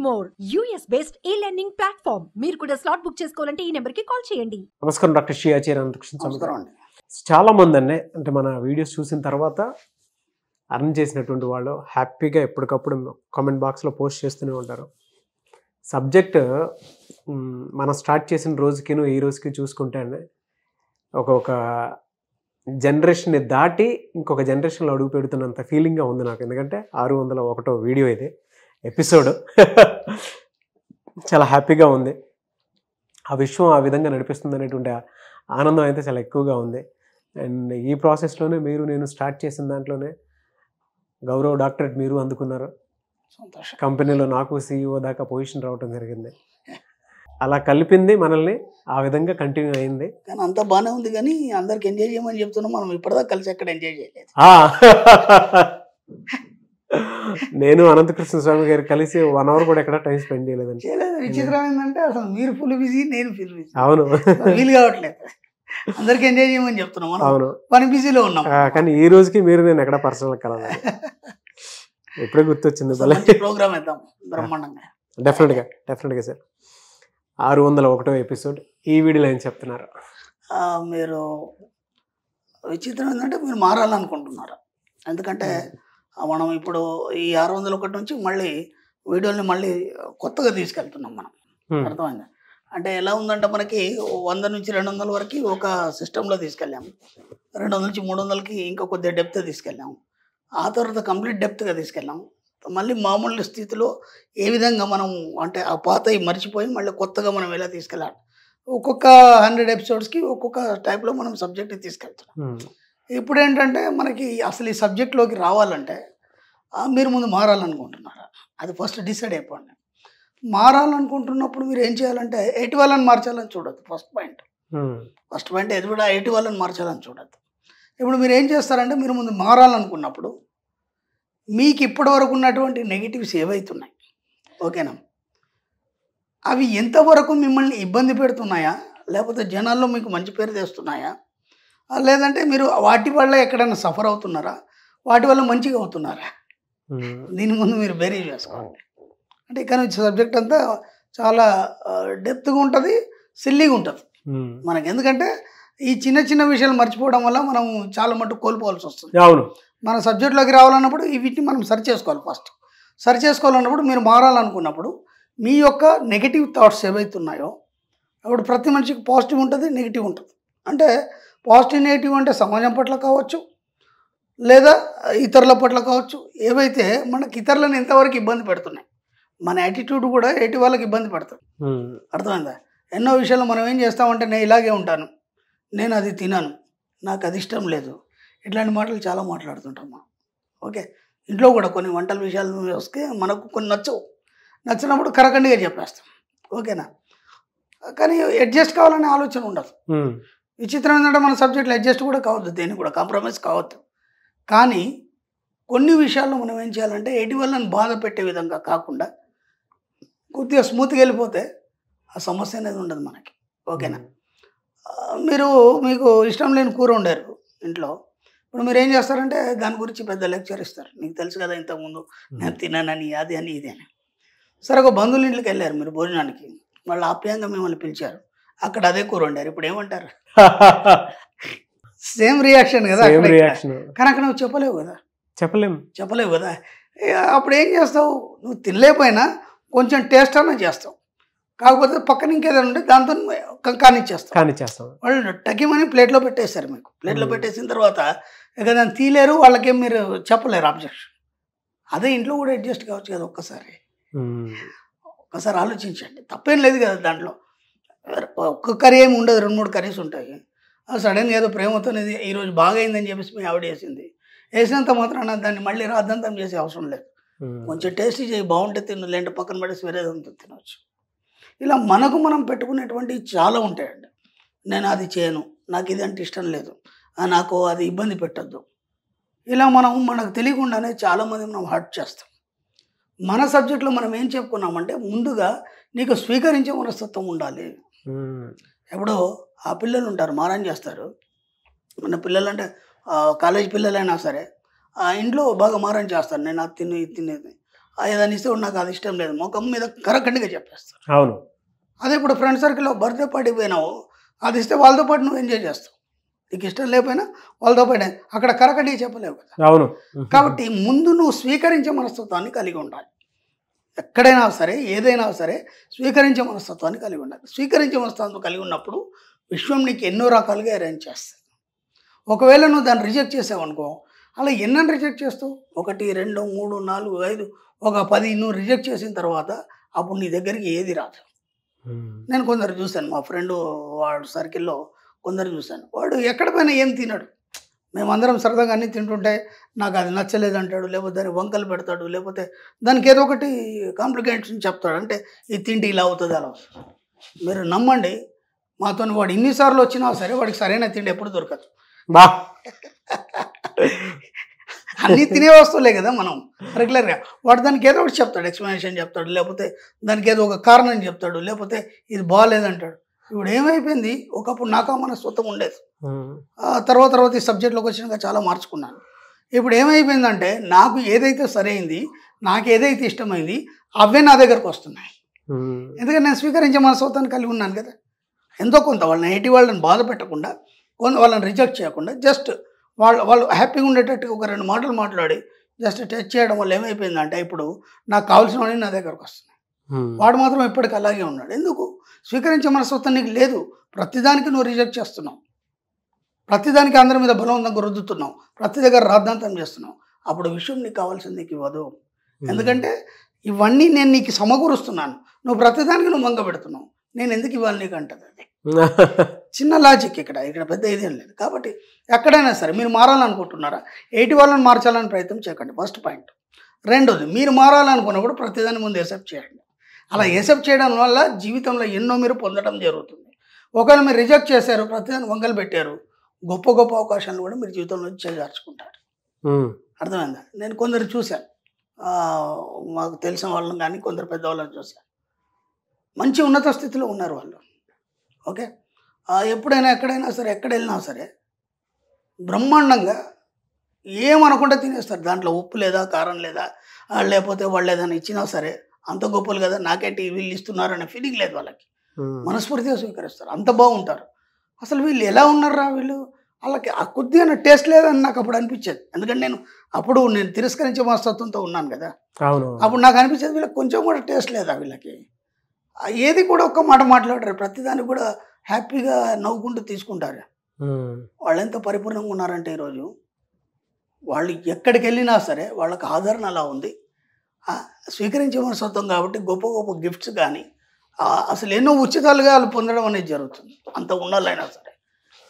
More US-based e-learning platform. మీరు కూడా slot book చేసుకోవాలంటే ఈ నెంబర్కి కాల్ చేయండి. నమస్కారం డాక్టర్ శ్రీ ఆచార్య అనంతకృష్ణ స్వామి గారు. నమస్కారం అండి. చాలా మంది అంటే మన వీడియోస్ చూసిన తర్వాత అర్న్ చేసినటువంటి వాళ్ళు హ్యాపీగా ఎప్పటికప్పుడు కామెంట్ బాక్స్లో పోస్ట్ చేస్తూనే ఉంటారు. సబ్జెక్ట్ మనం స్టార్ట్ చేసిన రోజుకిను ఈ రోజుకి చూసుకుంటే ఒక జనరేషన్ని దాటి ఇంకొక జనరేషన్లో అడుగు పెడుతున్నంత ఫీలింగ్గా ఉంది నాకు. ఎందుకంటే 601వ వీడియో ఇది ఎపిసోడ్. చాలా హ్యాపీగా ఉంది. ఆ విషయం ఆ విధంగా నడిపిస్తుంది అనేటువంటి ఆనందం అయితే చాలా ఎక్కువగా ఉంది. అండ్ ఈ ప్రాసెస్లోనే నేను స్టార్ట్ చేసిన దాంట్లోనే గౌరవ డాక్టరేట్ మీరు అందుకున్నారు. సంతోషం. కంపెనీలో నాకు CEO దాకా పొజిషన్ రావడం జరిగింది. అలా కలిపింది మనల్ని, ఆ విధంగా కంటిన్యూ అయింది. కానీ అంతా బాగానే ఉంది, కానీ అందరికి ఎంజాయ్ చేయమని చెప్తున్నాం. మనం ఇప్పటిదాకా కలిసి ఎక్కడ ఎంజాయ్ చేయలేదు. నేను అనంతకృష్ణ స్వామి గారు కలిసి 1 hour కూడా ఎక్కడ టైం స్పెండ్ చేయలేదండి. విచిత్రం ఏంటంటే అసలు మీరు ఫుల్ బిజీ, నేను ఫుల్ బిజీ. అవును, వీలు కావట్లేదు. అందరికి ఎంజాయ్ చేయమని చెప్తున్నాం. అవును, పని బిజీలో ఉన్నాం. కానీ ఈ రోజుకి నేను ఎక్కడ పర్సనల్ కలవాలి. ఎప్పుడే గుర్తొచ్చింది. ప్రోగ్రామ్ ఇద్దాం బ్రహ్మాండంగా. డెఫినెట్గా సార్. 601వ ఎపిసోడ్. ఈ వీడియోలో ఏం చెప్తున్నారు? మీరు విచిత్రం ఏంటంటే మీరు మారాలనుకుంటున్నారు. ఎందుకంటే మనం ఇప్పుడు ఈ 601 నుంచి మళ్ళీ వీడియోని మళ్ళీ కొత్తగా తీసుకెళ్తున్నాం మనం. అర్థమైంది? అంటే ఎలా ఉందంటే మనకి 100 నుంచి 200 వరకు ఒక సిస్టంలో తీసుకెళ్ళాము. 200 నుంచి 300కి ఇంకా కొద్దిగా డెప్త్ తీసుకెళ్ళాము. ఆ తర్వాత కంప్లీట్ డెప్త్గా తీసుకెళ్ళాము. మళ్ళీ మామూలు స్థితిలో ఏ విధంగా మనం అంటే ఆ పాతవి మర్చిపోయి మళ్ళీ కొత్తగా మనం ఎలా తీసుకెళ్ళాలి. ఒక్కొక్క 100 ఎపిసోడ్స్కి ఒక్కొక్క టైప్లో మనం సబ్జెక్ట్ని తీసుకెళ్తున్నాం. ఇప్పుడు ఏంటంటే మనకి అసలు ఈ సబ్జెక్ట్లోకి రావాలంటే మీరు ముందు మారాలనుకుంటున్నారు. అది ఫస్ట్ డిసైడ్ అయిపోండి. మారాలనుకుంటున్నప్పుడు మీరు ఏం చేయాలంటే ఎటు వాళ్ళని మార్చాలని చూడద్దు. ఫస్ట్ పాయింట్ ఎదు కూడా ఎటు వాళ్ళని మార్చాలని చూడద్దు. ఇప్పుడు మీరు ఏం చేస్తారంటే మీరు ముందు మారాలనుకున్నప్పుడు మీకు ఇప్పటివరకు ఉన్నటువంటి నెగిటివ్స్ ఏవైతున్నాయి, ఓకేనా, అవి ఎంతవరకు మిమ్మల్ని ఇబ్బంది పెడుతున్నాయా, లేకపోతే జనాల్లో మీకు మంచి పేరు తెస్తున్నాయా, లేదంటే మీరు వాటి వల్ల ఎక్కడైనా సఫర్ అవుతున్నారా, వాటి వల్ల మంచిగా అవుతున్నారా, దీని ముందు మీరు బేరీ చేసుకోవాలి. అంటే ఇక్కడ సబ్జెక్ట్ అంతా చాలా డెప్త్గా ఉంటుంది, సిల్లీగా ఉంటుంది మనకి. ఎందుకంటే ఈ చిన్న చిన్న విషయాలు మర్చిపోవడం వల్ల మనం చాలా మటుకు కోల్పోవాల్సి వస్తుంది. అవును, మన సబ్జెక్ట్లోకి రావాలన్నప్పుడు వీటిని మనం సర్చ్ చేసుకోవాలి. ఫస్ట్ సర్చ్ చేసుకోవాలన్నప్పుడు మీరు మారాలనుకున్నప్పుడు మీ యొక్క నెగిటివ్ థాట్స్ ఏవైతున్నాయో, అప్పుడు ప్రతి మనిషికి పాజిటివ్ ఉంటుంది, నెగిటివ్ ఉంటుంది. అంటే పాజిటివ్ నెగిటివ్ అంటే సమాజం పట్ల కావచ్చు, లేదా ఇతరుల పట్ల కావచ్చు. ఏవైతే మనకి ఇతరులను ఎంతవరకు ఇబ్బంది పెడుతున్నాయి, మన యాటిట్యూడ్ కూడా ఎటు వాళ్ళకి ఇబ్బంది పెడుతుంది. అర్థమైందా? ఎన్నో విషయాలు మనం ఏం చేస్తామంటే నేను ఇలాగే ఉంటాను, నేను అది తినను, నాకు అది ఇష్టం లేదు, ఇట్లాంటి మాటలు చాలా మాట్లాడుతుంటాం మనం. ఓకే, ఇంట్లో కూడా కొన్ని వంటల విషయాలు వస్తే మనకు కొన్ని నచ్చినప్పుడు కరకండిగా చెప్పేస్తాం, ఓకేనా. కానీ అడ్జస్ట్ కావాలనే ఆలోచన ఉండదు. విచిత్రం ఏంటంటే మన సబ్జెక్టులో అడ్జస్ట్ కూడా కావద్దు, దేన్ని కూడా కాంప్రమైజ్ కావద్దు. కానీ కొన్ని విషయాల్లో మనం ఏం చేయాలంటే ఎటు వాళ్ళని బాధ పెట్టే విధంగా కాకుండా కొద్దిగా స్మూత్గా వెళ్ళిపోతే ఆ సమస్య అనేది ఉండదు మనకి, ఓకేనా. మీకు ఇష్టం లేని కూర వండారు ఇంట్లో, ఇప్పుడు మీరు ఏం చేస్తారంటే దాని గురించి పెద్ద లెక్చర్ ఇస్తారు. మీకు తెలుసు కదా ఇంతకుముందు నేను తిన్నానని, అది అని, ఇది అని. సరే, ఒక బంధువుల ఇంట్లోకి వెళ్ళారు మీరు భోజనానికి, వాళ్ళు ఆప్యాయంగా మిమ్మల్ని పిలిచారు, అక్కడ అదే కూర వండారు. ఇప్పుడు ఏమంటారు? సేమ్ రియాక్షన్ కదా. కానీ అక్కడ నువ్వు చెప్పలేవు కదా. అప్పుడు ఏం చేస్తావు? నువ్వు తినలేకపోయినా కొంచెం టేస్ట్ అన్నా చేస్తావు. కాకపోతే పక్కన ఇంకేదైనా ఉంటే దాంతో కానిచ్చేస్తాం. వాళ్ళు టకిమని ప్లేట్లో పెట్టేస్తారు. మీకు ప్లేట్లో పెట్టేసిన తర్వాత ఇక దాన్ని తీలేరు, వాళ్ళకేం మీరు చెప్పలేరు అబ్జెక్షన్. అదే ఇంట్లో కూడా అడ్జస్ట్ కావచ్చు కదా. ఒక్కసారి ఆలోచించండి, తప్పేం లేదు కదా దాంట్లో. ఒక్క కర్రీ ఏమి ఉండదు, 2-3 కర్రీస్ ఉంటాయి. సడన్గా ఏదో ప్రేమతో ఈరోజు బాగా అయిందని చెప్పేసి మీ ఆవిడ వేసినంత మాత్రాన దాన్ని మళ్ళీ రాద్దంతం చేసే అవసరం లేదు. కొంచెం టేస్టీ చేయి, బాగుంటే తిను, లేదంటే పక్కన పడేసి వేరేదంతా తినవచ్చు. ఇలా మనకు మనం పెట్టుకునేటువంటివి చాలా ఉంటాయండి. నేను అది చేయను, నాకు ఇది అంటే ఇష్టం లేదు, నాకు అది ఇబ్బంది పెట్టద్దు. ఇలా మనకు తెలియకుండానే చాలామంది మనం హర్ట్ చేస్తాం. మన సబ్జెక్ట్లో మనం ఏం చెప్పుకున్నామంటే ముందుగా నీకు స్వీకరించే మనస్తత్వం ఉండాలి. ఎప్పుడో ఆ పిల్లలు ఉంటారు, మారం చేస్తారు. మన పిల్లలు అంటే కాలేజ్ పిల్లలైనా సరే ఇంట్లో బాగా మారం చేస్తారు. నేను అది తిని ఇది తినేది. ఏదైనా ఇస్తే నాకు అది ఇష్టం లేదు ముఖం మీద కరకండిగా చెప్పేస్తారు. అవును. అదే ఇప్పుడు ఫ్రెండ్ సర్కిల్లో బర్త్డే పార్టీకి పోయినావు, అది ఇస్తే వాళ్ళతో పాటు నువ్వు ఎంజాయ్ చేస్తావు. నీకు ఇష్టం లేకపోయినా వాళ్ళతో పాటు అక్కడ కరకండిగా చెప్పలేవు కదా. అవును. కాబట్టి ముందు నువ్వు స్వీకరించే మనస్తత్వాన్ని కలిగి ఉండాలి. ఎక్కడైనా సరే ఏదైనా సరే స్వీకరించే మనస్తత్వాన్ని కలిగి ఉండాలి. స్వీకరించే మనస్తత్వం కలిగి ఉన్నప్పుడు విశ్వం నీకు ఎన్నో రకాలుగా అరేంజ్ చేస్తుంది. ఒకవేళ నువ్వు దాన్ని రిజెక్ట్ చేసావు అనుకో, అలా ఎన్నని రిజెక్ట్ చేస్తావు? 1 2 3 4 5 ఒక 10 నువ్వు రిజెక్ట్ చేసిన తర్వాత అప్పుడు నీ దగ్గరికి ఏది రాదు. నేను కొందరు చూశాను, మా ఫ్రెండ్ వాడు సర్కిల్లో కొందరు చూశాను. వాడు ఎక్కడ పోయినా ఏం తినడు. మేమందరం సరదాగా అన్నీ తింటుంటే నాకు అది నచ్చలేదు అంటాడు, లేకపోతే దానికి వంకలు పెడతాడు, లేకపోతే దానికి ఏదో ఒకటి కాంప్లికేషన్ చెప్తాడు. అంటే ఇది తింటే ఇలా అవుతుంది అలా అవుతుంది. మీరు నమ్మండి, మాతో వాడు ఇన్నిసార్లు వచ్చినా సరే వాడికి సరైన తిండి ఎప్పుడు దొరకదు. బా అన్నీ తినే వస్తువులే కదా మనం రెగ్యులర్గా. వాడు దానికి ఏదో ఒకటి చెప్తాడు, ఎక్స్ప్లెనేషన్ చెప్తాడు, లేకపోతే దానికి ఏదో ఒక కారణం చెప్తాడు, లేకపోతే ఇది బాగాలేదంటాడు. ఇప్పుడు ఏమైపోయింది, ఒకప్పుడు నాకు మన స్వతం ఉండేది, తర్వాత ఈ సబ్జెక్ట్లోకి వచ్చినాక చాలా మార్చుకున్నాను. ఇప్పుడు ఏమైపోయిందంటే నాకు ఏదైతే సరైంది, నాకు ఏదైతే ఇష్టమైంది అవే నా దగ్గరకు వస్తున్నాయి. ఎందుకంటే నేను స్వీకరించే మన స్వతాన్ని కలిగి ఉన్నాను కదా. ఎంతో కొంత వాళ్ళని ఎయిటి వాళ్ళని బాధ పెట్టకుండా, వాళ్ళని రిజెక్ట్ చేయకుండా, జస్ట్ వాళ్ళు హ్యాపీగా ఉండేటట్టుగా ఒక 2 మాటలు మాట్లాడి జస్ట్ టచ్ చేయడం వల్ల ఏమైపోయిందంటే ఇప్పుడు నాకు కావాల్సినవన్నీ నా దగ్గరకు వస్తున్నాయి. వాడు మాత్రం ఎప్పటికీ అలాగే ఉన్నాడు. ఎందుకు? స్వీకరించే మనస్తత్వం నీకు లేదు. ప్రతిదానికి నువ్వు రిజెక్ట్ చేస్తున్నావు, ప్రతిదానికి అందరి మీద బలవంతంగా రుద్దుతున్నావు, ప్రతి దగ్గర రాద్ధాంతం చేస్తున్నావు. అప్పుడు విషయం నీకు కావాల్సింది నీకు ఇవ్వదు. ఎందుకంటే ఇవన్నీ నేను నీకు సమకూరుస్తున్నాను, నువ్వు ప్రతిదానికి నువ్వు మంగ పెడుతున్నావు, నేను ఎందుకు ఇవ్వాలి నీకు అంటది. అది చిన్న లాజిక్, ఇక్కడ పెద్ద ఇదేం లేదు. కాబట్టి ఎక్కడైనా సరే మీరు మారాలనుకుంటున్నారా, ఎయిటి వాళ్ళని మార్చాలని ప్రయత్నం చేయకండి, ఫస్ట్ పాయింట్. రెండోది, మీరు మారాలనుకున్నప్పుడు ప్రతిదాని ముందు యాక్సెప్ట్ చేయండి. అలా యాక్సెప్ట్ చేయడం వల్ల జీవితంలో ఎన్నో మీరు పొందడం జరుగుతుంది. ఒకవేళ మీరు రిజెక్ట్ చేశారు, ప్రతిదాన్ని వంగలు పెట్టారు, గొప్ప గొప్ప అవకాశాలను కూడా మీరు జీవితంలో చేజార్చుకుంటారు. అర్థమైందా? నేను కొందరు చూశాను, మాకు తెలిసిన వాళ్ళని కానీ కొందరు పెద్దవాళ్ళని చూశాను. మంచి ఉన్నత స్థితిలో ఉన్నారు వాళ్ళు. ఓకే, ఎప్పుడైనా ఎక్కడైనా సరే, ఎక్కడ వెళ్ళినా సరే బ్రహ్మాండంగా ఏమనకుండా తినేస్తారు. దాంట్లో ఉప్పు లేదా, కారం లేదా, లేకపోతే వాళ్ళు ఏదైనా ఇచ్చినా సరే అంత గొప్పలు కదా, నాకేంటి వీళ్ళు ఇస్తున్నారు అనే ఫీలింగ్ లేదు వాళ్ళకి. మనస్ఫూర్తిగా స్వీకరిస్తారు, అంత బాగుంటారు. అసలు వీళ్ళు ఎలా ఉన్నారా, వీళ్ళు వాళ్ళకి ఆ కొద్దిగా టేస్ట్ లేదని నాకు అప్పుడు అనిపించేది. ఎందుకంటే నేను తిరస్కరించే మనస్తత్వంతో ఉన్నాను కదా. అప్పుడు నాకు అనిపించేది వీళ్ళకి కొంచెం కూడా టేస్ట్ లేదా, వీళ్ళకి ఏది కూడా ఒక్క మాట మాట్లాడరు, ప్రతిదానికి కూడా హ్యాపీగా నవ్వుకుంటూ తీసుకుంటారు. వాళ్ళు ఎంత పరిపూర్ణంగా ఉన్నారంటే ఈరోజు వాళ్ళు ఎక్కడికి వెళ్ళినా సరే వాళ్ళకి ఆదరణ అలా ఉంది. స్వీకరించే మనస్తత్వం కాబట్టి గొప్ప గొప్ప గిఫ్ట్స్ కానీ అసలు ఎన్నో ఉచితాలుగా వాళ్ళు పొందడం అనేది జరుగుతుంది, అంత ఉన్నోళ్ళైనా సరే.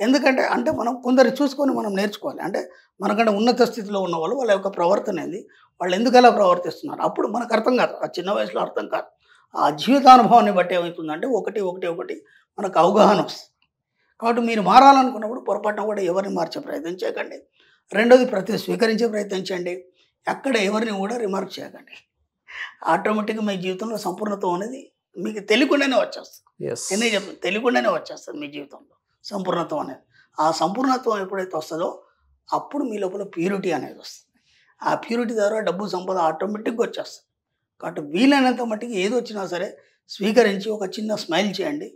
ఎందుకంటే మనం కొందరు చూసుకొని మనం నేర్చుకోవాలి. అంటే మనకంటే ఉన్నత స్థితిలో ఉన్న వాళ్ళు వాళ్ళ యొక్క ప్రవర్తన ఏంది, వాళ్ళు ఎందుకు అలా ప్రవర్తిస్తున్నారు, అప్పుడు మనకు అర్థం కాదు. ఆ చిన్న వయసులో అర్థం కాదు. ఆ జీవితానుభవాన్ని బట్టి ఏమవుతుందంటే ఒకటి మనకు అవగాహన వస్తుంది. కాబట్టి మీరు మారాలనుకున్నప్పుడు పొరపాటున కూడా ఎవరిని మార్చే ప్రయత్నం చేయకండి. రెండోది, స్వీకరించే ప్రయత్నం చేయండి. ఎక్కడ ఎవరిని కూడా రిమార్క్ చేయకండి. ఆటోమేటిక్గా మీ జీవితంలో సంపూర్ణత్వం అనేది మీకు తెలియకుండానే వచ్చేస్తుంది. నేనే చెప్తాను, తెలియకుండానే వచ్చేస్తుంది మీ జీవితంలో సంపూర్ణత్వం అనేది. ఆ సంపూర్ణత్వం ఎప్పుడైతే వస్తుందో అప్పుడు మీ లోపల ప్యూరిటీ అనేది వస్తుంది. ఆ ప్యూరిటీ ద్వారా డబ్బు సంపద ఆటోమేటిక్గా వచ్చేస్తుంది. కాబట్టి వీలైనంత మట్టికి ఏది వచ్చినా సరే స్వీకరించి ఒక చిన్న స్మైల్ చేయండి,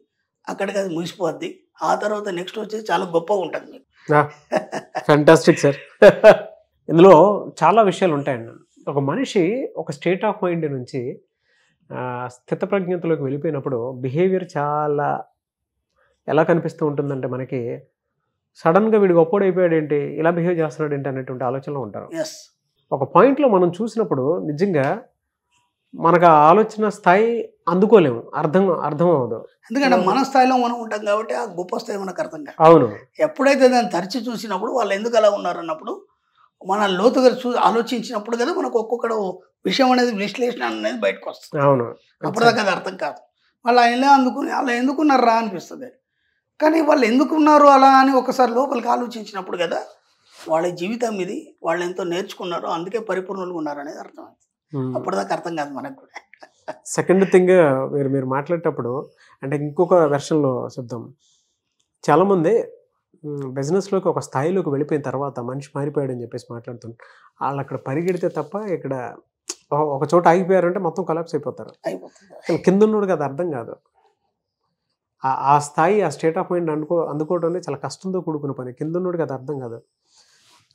అక్కడికి అది ముగిసిపోద్ది. ఆ తర్వాత నెక్స్ట్ వచ్చేసి చాలా గొప్పగా ఉంటుంది మీకు. Fantastic sir. ఇందులో చాలా విషయాలు ఉంటాయండి. ఒక మనిషి ఒక స్టేట్ ఆఫ్ మైండ్ నుంచి స్థితప్రజ్ఞతలోకి వెళ్ళిపోయినప్పుడు బిహేవియర్ చాలా ఎలా కనిపిస్తూ ఉంటుందంటే మనకి సడన్గా వీడు గొప్పోడు అయిపోయాడు ఏంటి, ఇలా బిహేవ్ చేస్తున్నాడు ఏంటి అనేటువంటి ఆలోచనలో ఉంటారు. ఒక పాయింట్లో మనం చూసినప్పుడు నిజంగా మనకు ఆ ఆలోచన స్థాయి అందుకోలేము, అర్థం అవ్వదు. ఎందుకంటే మన స్థాయిలో మనం ఉంటాం కాబట్టి ఆ గొప్ప స్థాయి మనకు అర్థం కాదు. అవును. ఎప్పుడైతే దాన్ని తరిచి చూసినప్పుడు వాళ్ళు ఎందుకు అలా ఉన్నారు అన్నప్పుడు మన లోతుగా ఆలోచించినప్పుడు కదా మనకు ఒక్కొక్కడ విషయం అనేది విశ్లేషణ అనేది బయటకు వస్తుంది. అవును. అప్పటిదాకా అది అర్థం కాదు. వాళ్ళు అలా ఎందుకున్నారా అనిపిస్తుంది. కానీ వాళ్ళు ఎందుకున్నారు అలా అని ఒకసారి లోపలికి ఆలోచించినప్పుడు కదా వాళ్ళ జీవితం ఇది, వాళ్ళు ఎంతో నేర్చుకున్నారు, అందుకే పరిపూర్ణులుగా ఉన్నారు అనేది అర్థమవుతుంది. అప్పటిదాకా అర్థం కాదు మనకు కూడా. సెకండ్ థింగ్, మీరు మాట్లాడేటప్పుడు అంటే ఇంకొక వెర్షన్లో చెప్దాం. చాలామంది బిజినెస్లోకి ఒక స్థాయిలోకి వెళ్ళిపోయిన తర్వాత మనిషి మారిపోయాడని చెప్పేసి మాట్లాడుతున్నారు. వాళ్ళు అక్కడ పరిగెడితే తప్ప ఇక్కడ ఒక చోట ఆగిపోయారంటే మొత్తం కొలాప్స్ అయిపోతారు. అయిపోతుంది. కానీ కింద ఉన్నోడికి అది అర్థం కాదు. ఆ స్థాయి, ఆ స్టేట్ ఆఫ్ మైండ్ అందుకోవడం చాలా కష్టంతో కూడుకున్న పని. కింద ఉన్నోడికి అది అర్థం కాదు.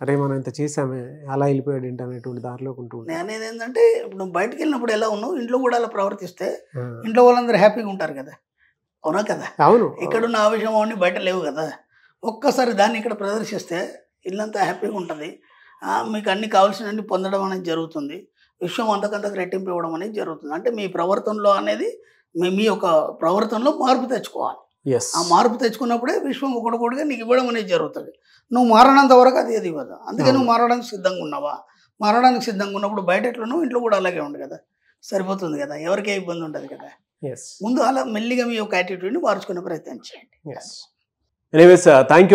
అరే మనం ఇంత చేసామే, అలా వెళ్ళిపోయాడు ఏంటి అనేటువంటి దారిలోకి ఉంటూ ఉంటాడు. నేను అనేది ఏంటంటే ఇప్పుడు నువ్వు బయటకు వెళ్ళినప్పుడు ఎలా ఉన్నావు, ఇంట్లో కూడా అలా ప్రవర్తిస్తే ఇంట్లో వాళ్ళందరూ హ్యాపీగా ఉంటారు కదా. అవునా కదా? అవును. ఇక్కడున్న ఆవేశం అవన్నీ బయట లేవు కదా. ఒక్కసారి దాన్ని ఇక్కడ ప్రదర్శిస్తే ఇల్లంతా హ్యాపీగా ఉంటుంది. మీకు అన్ని కావాల్సినవన్నీ పొందడం అనేది జరుగుతుంది. విశ్వం అంతకంతకు రెట్టింపు ఇవ్వడం అనేది జరుగుతుంది. అంటే మీ ప్రవర్తనలో అనేది మీ యొక్క ప్రవర్తనలో మార్పు తెచ్చుకోవాలి. ఆ మార్పు తెచ్చుకున్నప్పుడే విశ్వం ఒకటిగా నీకు ఇవ్వడం అనేది జరుగుతుంది. నువ్వు మారనంత వరకు అది ఏది ఇవ్వదు. అందుకే నువ్వు మారడానికి సిద్ధంగా ఉన్నావా? మారడానికి సిద్ధంగా ఉన్నప్పుడు బయట ఎట్లా నువ్వు ఇంట్లో కూడా అలాగే ఉండు కదా, సరిపోతుంది కదా, ఎవరికే ఇబ్బంది ఉండదు కదా. ముందు అలా మెల్లిగా మీ యొక్క యాటిట్యూడ్ని మార్చుకునే ప్రయత్నం చేయండి. Anyways thank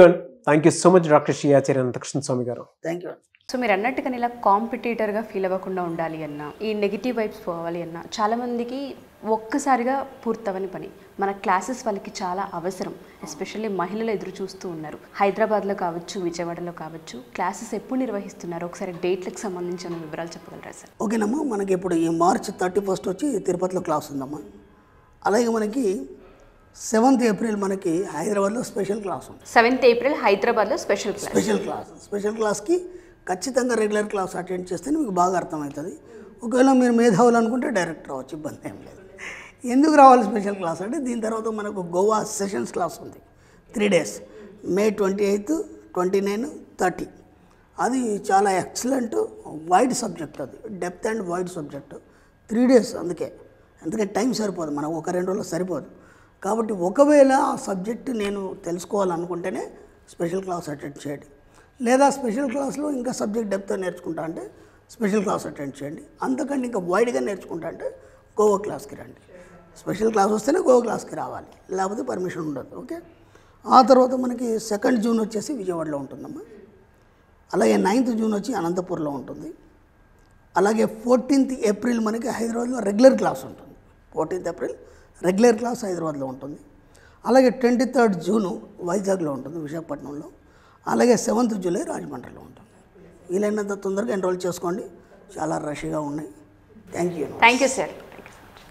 you so much doctor Shri Acharya Anantakrishna Swami గారు. Thank you. సో మీరు అన్నట్టుగా ఇలా కాంపిటీటర్గా ఫీల్ అవ్వకుండా ఉండాలి అన్నా, ఈ నెగిటివ్ వైబ్స్ పోవాలి అన్నా చాలామందికి ఒక్కసారిగా పూర్తవని పని. మన క్లాసెస్ వాళ్ళకి చాలా అవసరం. ఎస్పెషల్లీ మహిళలు ఎదురు చూస్తూ ఉన్నారు. హైదరాబాద్లో కావచ్చు, విజయవాడలో కావచ్చు, క్లాసెస్ ఎప్పుడు నిర్వహిస్తున్నారు? ఒకసారి డేట్లకు సంబంధించిన వివరాలు చెప్పగలరా సార్? ఓకేనమ్మా. మనకి ఇప్పుడు ఈ మార్చ్ 31 వచ్చి తిరుపతిలో క్లాస్ ఉందమ్మా. అలాగే మనకి 7th ఏప్రిల్ మనకి హైదరాబాద్లో స్పెషల్ క్లాస్ ఉంది. 7th ఏప్రిల్ హైదరాబాద్లో స్పెషల్ క్లాస్కి ఖచ్చితంగా రెగ్యులర్ క్లాస్ అటెండ్ చేస్తేనే మీకు బాగా అర్థమవుతుంది. ఒకవేళ మీరు మేధావులు అనుకుంటే డైరెక్ట్ రావచ్చు, ఇబ్బంది ఏం లేదు. ఎందుకు రావాలి స్పెషల్ క్లాస్ అంటే, దీని తర్వాత మనకు గోవా సెషన్స్ క్లాస్ ఉంది 3 days, May 28, 29, 30. అది చాలా ఎక్సలెంట్ వైడ్ సబ్జెక్ట్, అది depth and wide subject. 3 days అందుకే టైం సరిపోదు, మనకు 1-2 రోజులు సరిపోదు. కాబట్టి ఒకవేళ ఆ సబ్జెక్ట్ నేను తెలుసుకోవాలనుకుంటేనే స్పెషల్ క్లాస్ అటెండ్ చేయండి. లేదా స్పెషల్ క్లాస్లో ఇంకా సబ్జెక్ట్ డెప్త్ నేర్చుకుంటా అంటే స్పెషల్ క్లాస్ అటెండ్ చేయండి. అంతకంటే ఇంకా వైడ్గా నేర్చుకుంటా అంటే గోవా క్లాస్కి రండి. స్పెషల్ క్లాస్ వస్తేనే గోవా క్లాస్కి రావాలి, లేకపోతే పర్మిషన్ ఉండదు. ఓకే. ఆ తర్వాత మనకి 2nd జూన్ వచ్చేసి విజయవాడలో ఉంటుందమ్మా. అలాగే 9th జూన్ వచ్చి అనంతపూర్లో ఉంటుంది. అలాగే 14th ఏప్రిల్ మనకి హైదరాబాద్లో రెగ్యులర్ క్లాస్ ఉంటుంది. 14th ఏప్రిల్ రెగ్యులర్ క్లాస్ హైదరాబాద్లో ఉంటుంది. అలాగే 23rd జూన్ వైజాగ్లో ఉంటుంది, విశాఖపట్నంలో. అలాగే 7th జూలై రాజమండ్రిలో ఉంటుంది. వీలైనంత తొందరగా ఎన్రోల్ చేసుకోండి, చాలా రష్గా ఉన్నాయి. Thank you sir.